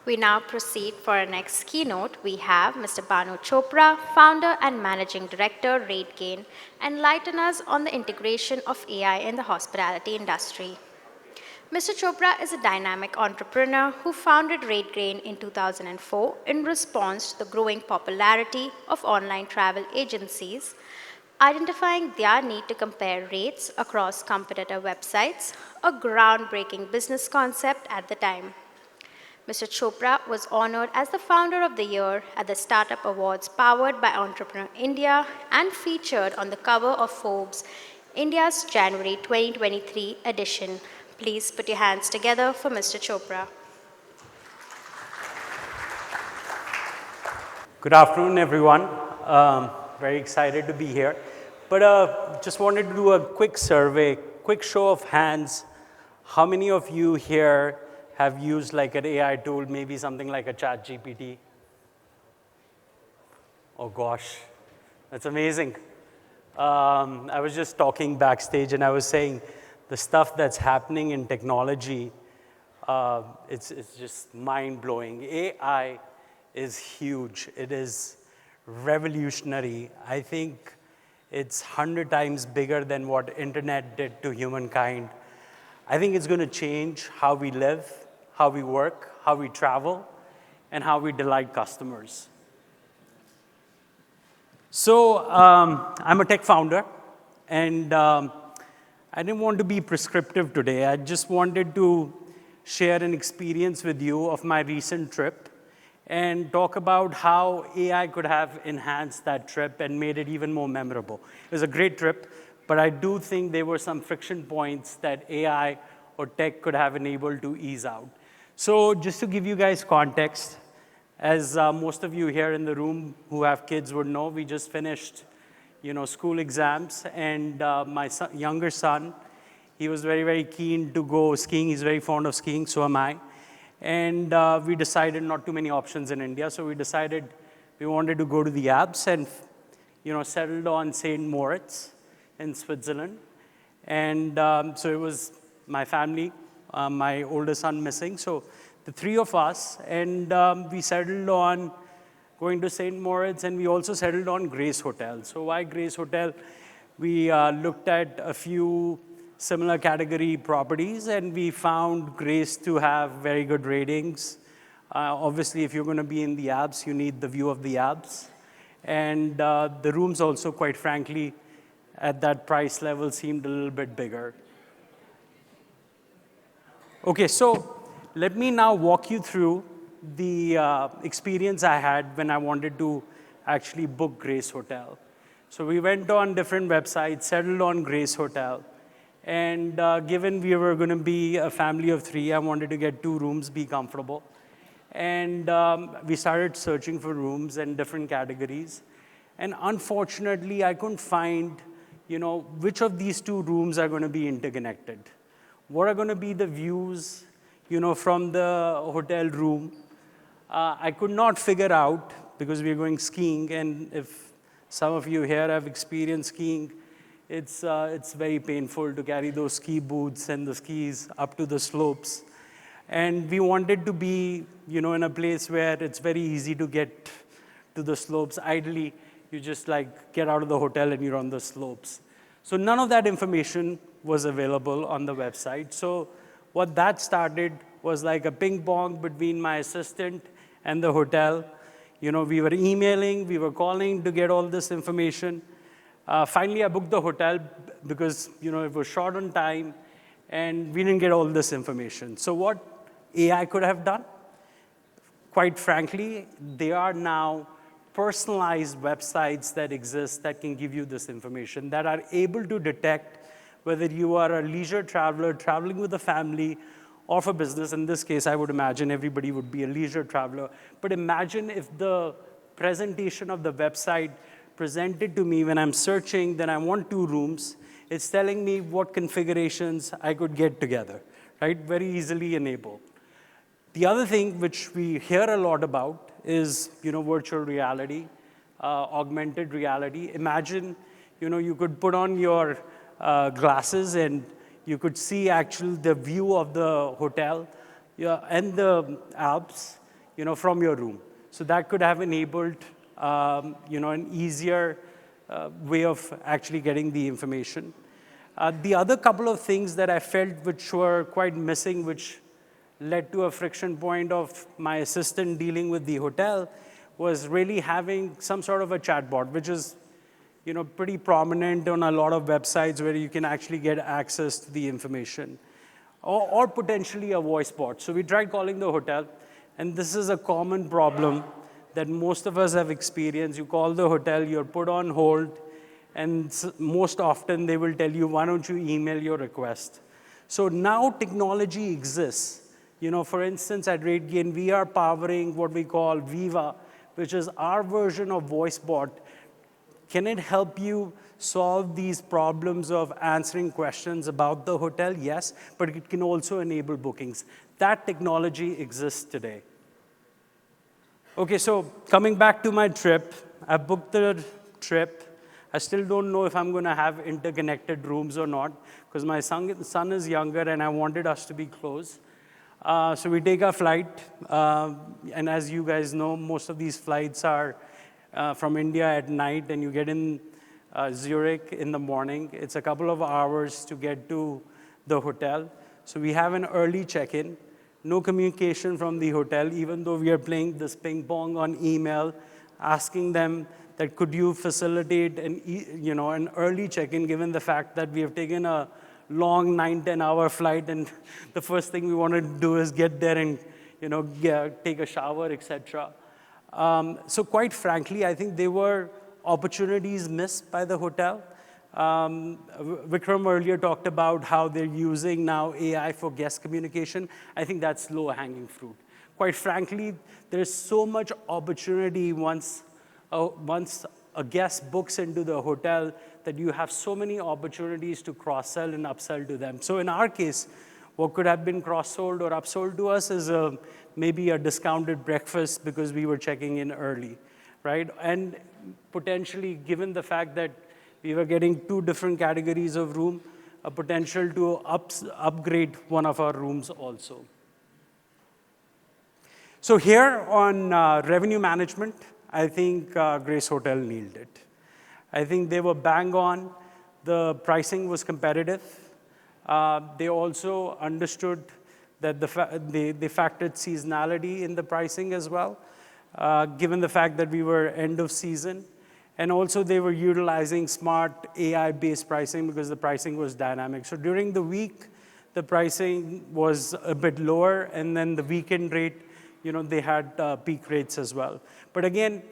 We now proceed for our next keynote. We have Mr. Bhanu Chopra, founder and managing director, Rategain, enlighten us on the integration of AI in the hospitality industry. Mr. Chopra is a dynamic entrepreneur who founded Rategain in 2004 in response to the growing popularity of online travel agencies, identifying their need to compare rates across competitor websites, a groundbreaking business concept at the time. Mr. Chopra was honored as the Founder of the Year at the Startup Awards powered by Entrepreneur India and featured on the cover of Forbes India's January 2023 edition. Please put your hands together for Mr. Chopra. Good afternoon, everyone. Very excited to be here. But just wanted to do a quick survey, quick show of hands. How many of you here have used like an AI tool, maybe something like a ChatGPT? Oh gosh, that's amazing. I was just talking backstage and I was saying the stuff that's happening in technology, it's just mind-blowing. AI is huge. It is revolutionary. I think it's 100 times bigger than what internet did to humankind. I think it's going to change how we live, how we work, how we travel, and how we delight customers. So I'm a tech founder, and I didn't want to be prescriptive today. I just wanted to share an experience with you of my recent trip and talk about how AI could have enhanced that trip and made it even more memorable. It was a great trip, but I do think there were some friction points that AI or tech could have enabled to ease out. So just to give you guys context, as most of you here in the room who have kids would know, we just finished school exams, and my younger son, he was very, very keen to go skiing. He's very fond of skiing, so am I. And we decided not too many options in India, so we decided we wanted to go to the Alps and settled on St. Moritz in Switzerland. And so it was my family, my older son missing, so the three of us, and we settled on going to St. Moritz, and we also settled on Grace Hotel. So why Grace Hotel? We looked at a few similar category properties, and we found Grace to have very good ratings. Obviously, if you're going to be in the Alps, you need the view of the Alps. And the rooms also, quite frankly, at that price level seemed a little bit bigger. Okay, so let me now walk you through the experience I had when I wanted to actually book Grace Hotel. So we went on different websites, settled on Grace Hotel. And given we were going to be a family of three, I wanted to get 2 rooms, be comfortable. And we started searching for rooms in different categories. And unfortunately, I couldn't find, which of these 2 rooms are going to be interconnected. What are going to be the views, from the hotel room? I could not figure out, because we are going skiing, and if some of you here have experienced skiing, it's very painful to carry those ski boots and the skis up to the slopes. And we wanted to be, in a place where it's very easy to get to the slopes. Ideally, you just get out of the hotel and you're on the slopes. So none of that information was available on the website. So what that started was like a ping pong between my assistant and the hotel. We were emailing, we were calling to get all this information. Finally, I booked the hotel because it was short on time, and we didn't get all this information. So what AI could have done? Quite frankly, there are now personalized websites that exist that can give you this information, that are able to detect whether you are a leisure traveler traveling with a family or for business. In this case, I would imagine everybody would be a leisure traveler. But imagine if the presentation of the website presented to me when I'm searching that I want 2 rooms, it's telling me what configurations I could get together, right? Very easily enabled. The other thing which we hear a lot about is, virtual reality, augmented reality. Imagine, you could put on your glasses and you could see actually the view of the hotel and the Alps from your room. So that could have enabled, an easier way of actually getting the information. The other couple of things that I felt which were quite missing, which led to a friction point of my assistant dealing with the hotel, was really having some sort of a chatbot, which is pretty prominent on a lot of websites where you can actually get access to the information, or potentially a voice bot. So we tried calling the hotel, and this is a common problem that most of us have experienced. You call the hotel, you're put on hold, and most often they will tell you, why don't you email your request? So now technology exists. For instance, at Rategain, we are powering what we call Viva, which is our version of voice bot. Can it help you solve these problems of answering questions about the hotel? Yes, but it can also enable bookings. That technology exists today. Okay, so coming back to my trip, I booked the trip. I still don't know if I'm going to have interconnected rooms or not, because my son is younger and I wanted us to be close. So we take our flight, and as you guys know, most of these flights are from India at night, and you get in Zurich in the morning. It's a couple of hours to get to the hotel. So we have an early check-in, no communication from the hotel, even though we are playing this ping pong on email, asking them that could you facilitate an early check-in, given the fact that we have taken a long 9-10 hour flight, and the first thing we want to do is get there and take a shower, etc. So quite frankly, I think there were opportunities missed by the hotel. Vikram earlier talked about how they're using now AI for guest communication. I think that's low-hanging fruit. Quite frankly, there's so much opportunity once a guest books into the hotel that you have so many opportunities to cross-sell and upsell to them. So in our case, what could have been cross-sold or upsold to us is maybe a discounted breakfast because we were checking in early, right? And potentially, given the fact that we were getting 2 different categories of room, a potential to upgrade one of our rooms also. So here on revenue management, I think Grace Hotel nailed it. I think they were bang on. The pricing was competitive. They also understood that they factored seasonality in the pricing as well, given the fact that we were end of season. And also they were utilizing smart AI-based pricing because the pricing was dynamic. So during the week, the pricing was a bit lower, and then the weekend rate, they had peak rates as well. But again,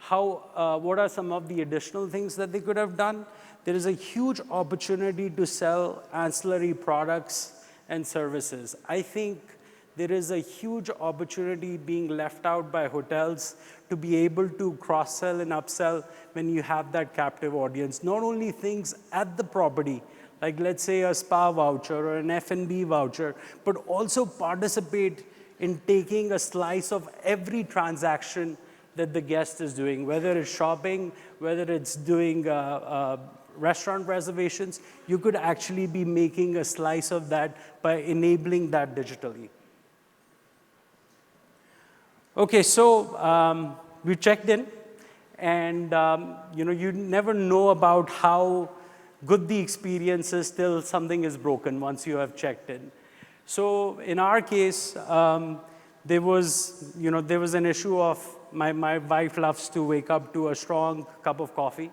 what are some of the additional things that they could have done? There is a huge opportunity to sell ancillary products and services. I think there is a huge opportunity being left out by hotels to be able to cross-sell and upsell when you have that captive audience. Not only things at the property, like let's say a spa voucher or an F&B voucher, but also participate in taking a slice of every transaction that the guest is doing, whether it's shopping, whether it's doing restaurant reservations. You could actually be making a slice of that by enabling that digitally. Okay, so we checked in, and you never know about how good the experience is till something is broken once you have checked in. So in our case, there was an issue of my wife loves to wake up to a strong cup of coffee.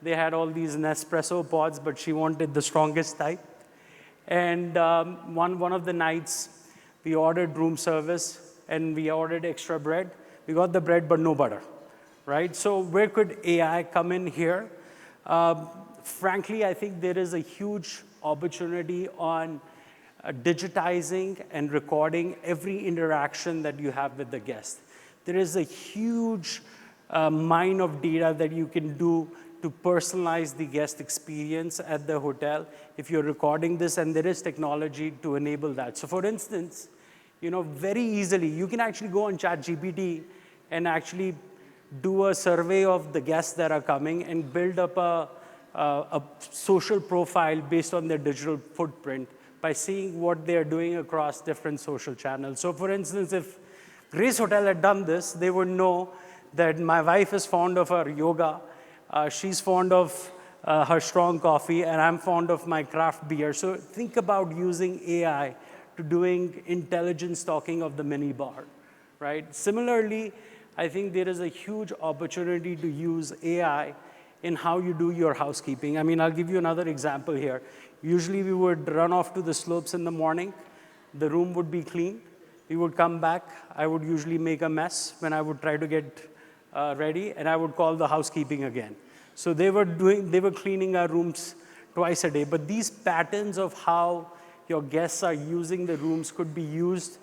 They had all these Nespresso pods, but she wanted the strongest type. And one of the nights, we ordered room service, and we ordered extra bread. We got the bread, but no butter, right? So where could AI come in here? Frankly, I think there is a huge opportunity on digitizing and recording every interaction that you have with the guest. There is a huge mine of data that you can do to personalize the guest experience at the hotel if you're recording this, and there is technology to enable that. So for instance, very easily, you can actually go on ChatGPT and actually do a survey of the guests that are coming and build up a social profile based on their digital footprint by seeing what they're doing across different social channels. So for instance, if Grace Hotel had done this, they would know that my wife is fond of her yoga, she's fond of her strong coffee, and I'm fond of my craft beer. So think about using AI to doing intelligent stocking of the mini bar, right? Similarly, I think there is a huge opportunity to use AI in how you do your housekeeping. I mean, I'll give you another example here. Usually we would run off to the slopes in the morning, the room would be clean, we would come back, I would usually make a mess when I would try to get ready, and I would call the housekeeping again. So they were cleaning our rooms twice a day, but these patterns of how your guests are using the rooms could be used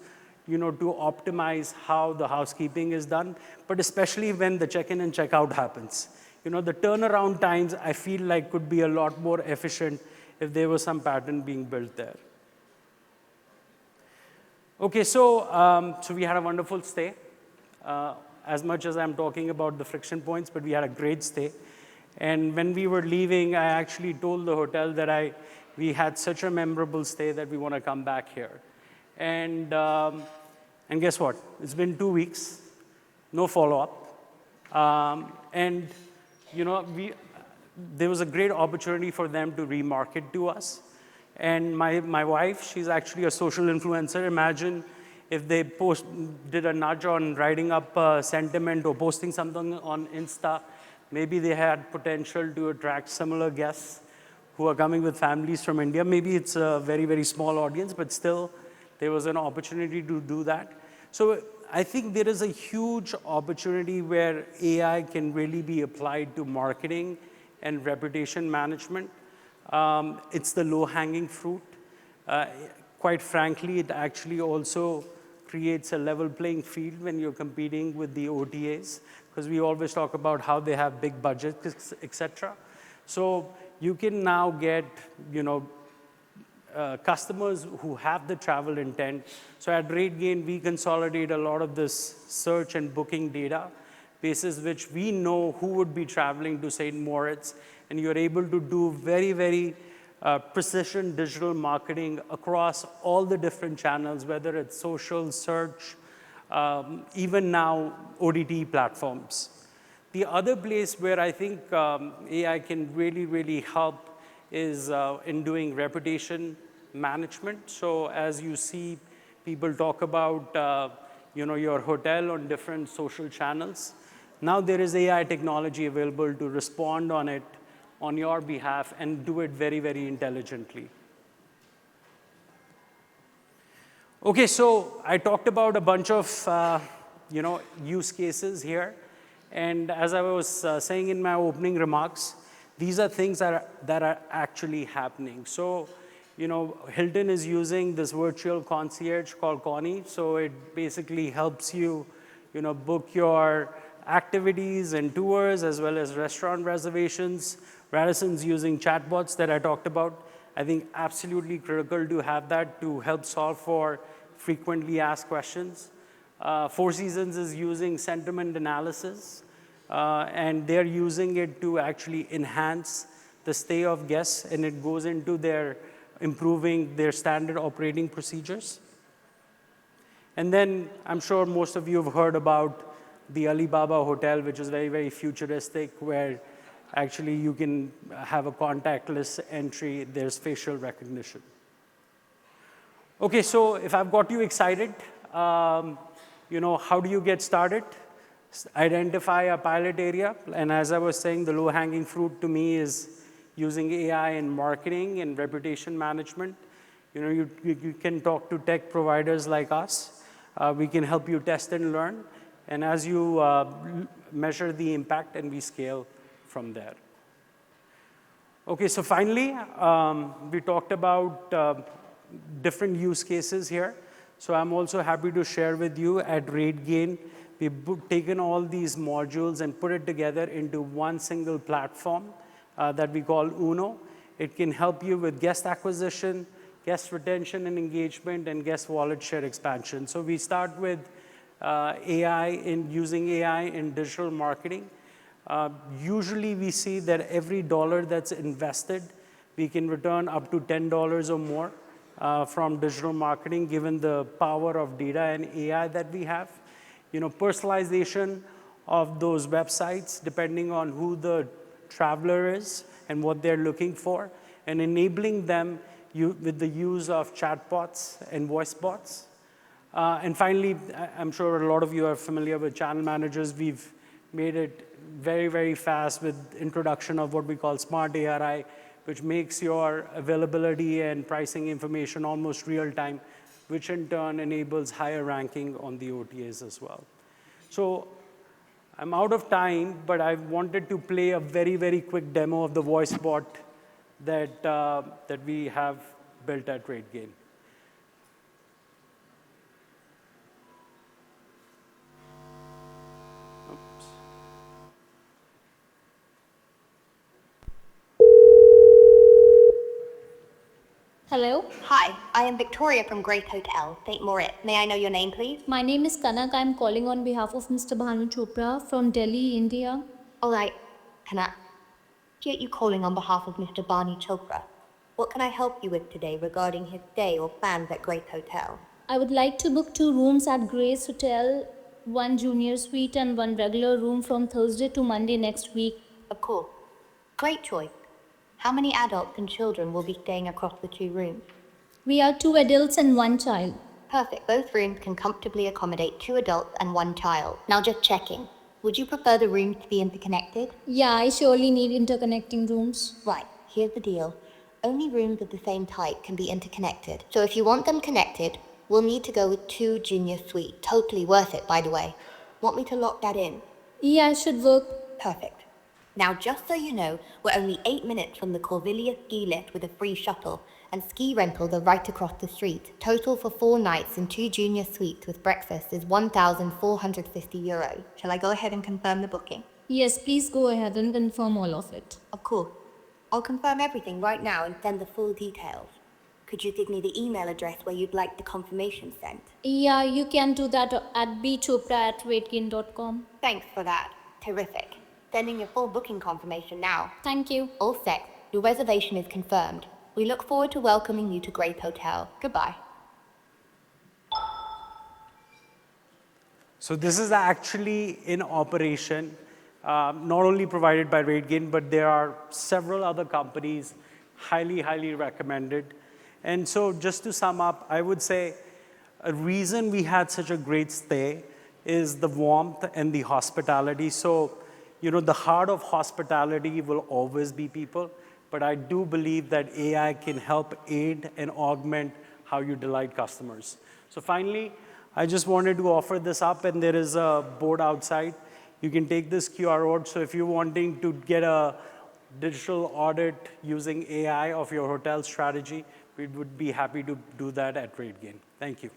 to optimize how the housekeeping is done, but especially when the check-in and check-out happens. The turnaround times, I feel like, could be a lot more efficient if there was some pattern being built there. Okay, so we had a wonderful stay. As much as I'm talking about the friction points, but we had a great stay. And when we were leaving, I actually told the hotel that we had such a memorable stay that we want to come back here. And guess what? It's been 2 weeks, no follow-up. And there was a great opportunity for them to remarket to us. And my wife, she's actually a social influencer. Imagine if they did a nudge on writing up sentiment or posting something on Insta, maybe they had potential to attract similar guests who are coming with families from India. Maybe it's a very, very small audience, but still there was an opportunity to do that. So I think there is a huge opportunity where AI can really be applied to marketing and reputation management. It's the low-hanging fruit. Quite frankly, it actually also creates a level playing field when you're competing with the OTAs, because we always talk about how they have big budgets, et cetera. So you can now get, customers who have the travel intent. So at Rategain, we consolidate a lot of this search and booking data, basis which we know who would be traveling to St. Moritz, and you're able to do very, very precision digital marketing across all the different channels, whether it's social, search, even now OTT platforms. The other place where I think AI can really, really help is in doing reputation management. So as you see people talk about your hotel on different social channels, now there is AI technology available to respond on it on your behalf and do it very, very intelligently. Okay, so I talked about a bunch of use cases here. And as I was saying in my opening remarks, these are things that are actually happening. So, Hilton is using this virtual concierge called Connie. So it basically helps you, book your activities and tours as well as restaurant reservations. Radisson's using chatbots that I talked about. I think absolutely critical to have that to help solve for frequently asked questions. Four Seasons is using sentiment analysis, and they're using it to actually enhance the stay of guests, and it goes into their improving their standard operating procedures. And then I'm sure most of you have heard about the Alibaba Hotel, which is very, very futuristic, where actually you can have a contactless entry. There's facial recognition. Okay, so if I've got you excited, how do you get started? Identify a pilot area. And as I was saying, the low-hanging fruit to me is using AI in marketing and reputation management. You can talk to tech providers like us. We can help you test and learn. And as you measure the impact, and we scale from there. Okay, so finally, we talked about different use cases here. So I'm also happy to share with you at Rategain, we've taken all these modules and put it together into one single platform that we call Uno. It can help you with guest acquisition, guest retention and engagement, and guest wallet share expansion. So we start with using AI in digital marketing. Usually we see that every dollar that's invested, we can return up to $10 or more from digital marketing, given the power of data and AI that we have. personalization of those websites depending on who the traveler is and what they're looking for, and enabling them with the use of chatbots and voice bots. And finally, I'm sure a lot of you are familiar with channel managers. We've made it very, very fast with introduction of what we call Smart ARI, which makes your availability and pricing information almost real time, which in turn enables higher ranking on the OTAs as well. So I'm out of time, but I wanted to play a very, very quick demo of the voice bot that we have built at Rategain. Hello, Hi, I am Victoria from Great Hotel, St. Moritz. May I know your name, please? my name is Kanak. I'm calling on behalf of Mr. Bhanu Chopra from Delhi, India. All right, can I get you calling on behalf of Mr. Bhanu Chopra? What can I help you with today regarding his stay or plans at Great Hotel? I would like to book 2 rooms at Grace Hotel, 1 junior suite and 1 regular room from Thursday to Monday next week. Of course. Great choice. How many adults and children will be staying across the 2 rooms? We are 2 adults and 1 child. Perfect. Both rooms can comfortably accommodate 2 adults and 1 child. Now just checking. Would you prefer the rooms to be interconnected? Yeah, I surely need interconnecting rooms. Right, here's the deal. Only rooms of the same type can be interconnected. So if you want them connected, we'll need to go with 2 junior suites. Totally worth it, by the way. Want me to lock that in? Yeah, it should work. Perfect. Now, just so you know, we're only 8 minutes from the Corvillia ski lift with a free shuttle, and ski rentals are right across the street. Total for 4 nights in 2 junior suites with breakfast is €1,450. Shall I go ahead and confirm the booking? Yes, please go ahead and confirm all of it. Of course. I'll confirm everything right now and send the full details. Could you give me the email address where you'd like the confirmation sent? Yeah, you can do that at bchopra@rategain.com. Thanks for that. Terrific. Sending your full booking confirmation now. Thank you. All set. Your reservation is confirmed. We look forward to welcoming you to Grace Hotel. Goodbye. So this is actually in operation, not only provided by Rategain, but there are several other companies, highly, highly recommended. And so just to sum up, I would say a reason we had such a great stay is the warmth and the hospitality. So, the heart of hospitality will always be people, but I do believe that AI can help aid and augment how you delight customers. So finally, I just wanted to offer this up, and there is a board outside. You can take this QR code. So if you're wanting to get a digital audit using AI of your hotel strategy, we would be happy to do that at Rategain. Thank you.